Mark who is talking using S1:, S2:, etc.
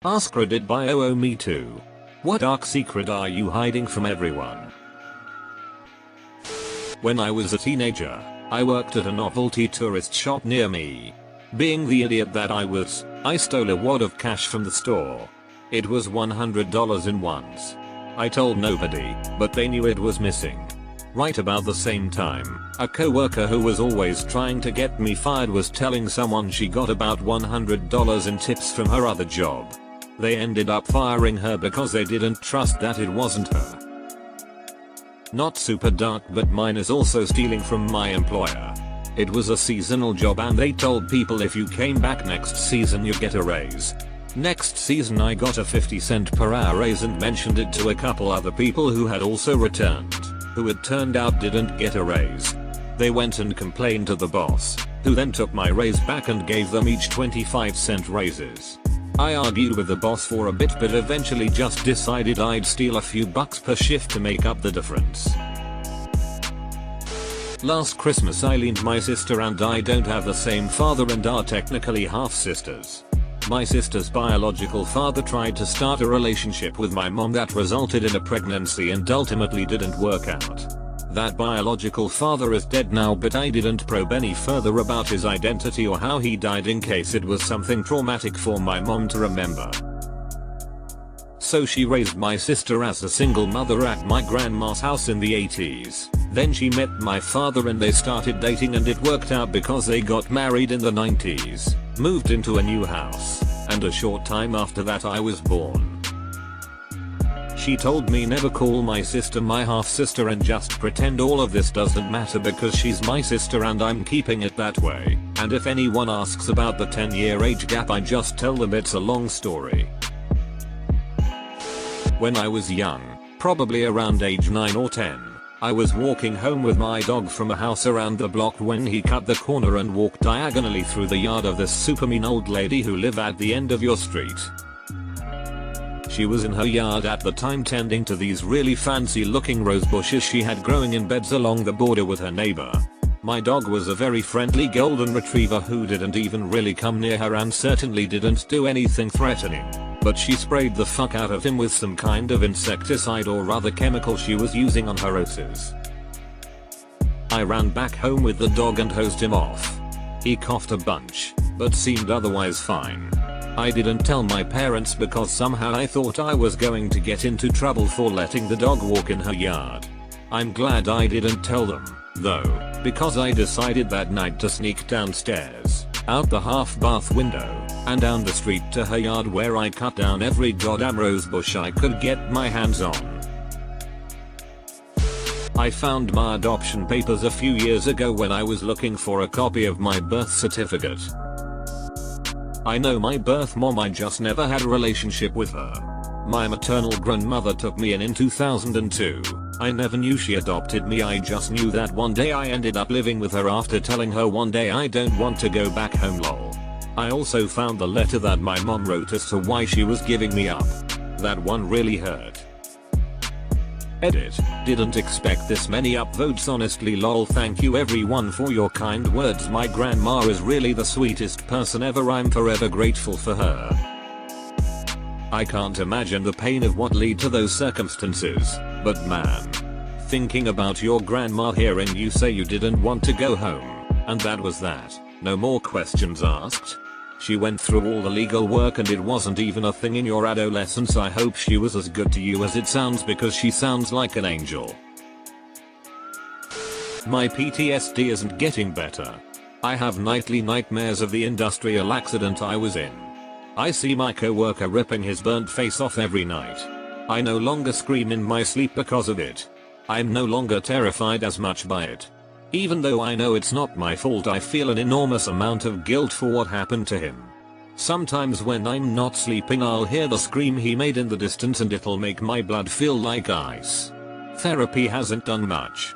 S1: AskReddit bio. Oh, me too. What dark secret are you hiding from everyone? When I was a teenager, I worked at a novelty tourist shop near me. Being the idiot that I was, I stole a wad of cash from the store. It was $100 in ones. I told nobody, but they knew it was missing. Right about the same time, a co-worker who was always trying to get me fired was telling someone she got about $100 in tips from her other job. They ended up firing her because they didn't trust that it wasn't her. Not super dark, but mine is also stealing from my employer. It was a seasonal job and they told people if you came back next season you get a raise. Next season I got a 50-cent per hour raise and mentioned it to a couple other people who had also returned, who it turned out didn't get a raise. They went and complained to the boss, who then took my raise back and gave them each 25-cent raises. I argued with the boss for a bit but eventually just decided I'd steal a few bucks per shift to make up the difference. Last Christmas Eileen, my sister and I don't have the same father and are technically half sisters. My sister's biological father tried to start a relationship with my mom that resulted in a pregnancy and ultimately didn't work out. That biological father is dead now, but I didn't probe any further about his identity or how he died in case it was something traumatic for my mom to remember. So she raised my sister as a single mother at my grandma's house in the 80s. Then she met my father and they started dating and it worked out because they got married in the 90s, moved into a new house, and a short time after that I was born. She told me never call my sister my half sister and just pretend all of this doesn't matter because she's my sister and I'm keeping it that way, and if anyone asks about the 10-year age gap I just tell them it's a long story. When I was young, probably around age 9 or 10, I was walking home with my dog from a house around the block when he cut the corner and walked diagonally through the yard of this super mean old lady who lived at the end of your street. She was in her yard at the time tending to these really fancy looking rose bushes she had growing in beds along the border with her neighbor. My dog was a very friendly golden retriever who didn't even really come near her and certainly didn't do anything threatening. But she sprayed the fuck out of him with some kind of insecticide or other chemical she was using on her roses. I ran back home with the dog and hosed him off. He coughed a bunch, but seemed otherwise fine. I didn't tell my parents because somehow I thought I was going to get into trouble for letting the dog walk in her yard. I'm glad I didn't tell them, though, because I decided that night to sneak downstairs, out the half bath window, and down the street to her yard where I cut down every goddamn rose bush I could get my hands on. I found my adoption papers a few years ago when I was looking for a copy of my birth certificate. I know my birth mom, I just never had a relationship with her. My maternal grandmother took me in 2002. I never knew she adopted me, I just knew that one day I ended up living with her after telling her one day I don't want to go back home lol. I also found the letter that my mom wrote as to why she was giving me up. That one really hurt. Edit. Didn't expect this many upvotes honestly lol. Thank you everyone for your kind words. My grandma is really the sweetest person ever. I'm forever grateful for her. I can't imagine the pain of what led to those circumstances, but man. Thinking about your grandma, hearing you say you didn't want to go home, and that was that. No more questions asked. She went through all the legal work and it wasn't even a thing in your adolescence. I hope she was as good to you as it sounds because she sounds like an angel. My PTSD isn't getting better. I have nightly nightmares of the industrial accident I was in. I see my co-worker ripping his burnt face off every night. I no longer scream in my sleep because of it. I'm no longer terrified as much by it. Even though I know it's not my fault, I feel an enormous amount of guilt for what happened to him. Sometimes when I'm not sleeping I'll hear the scream he made in the distance and it'll make my blood feel like ice. Therapy hasn't done much.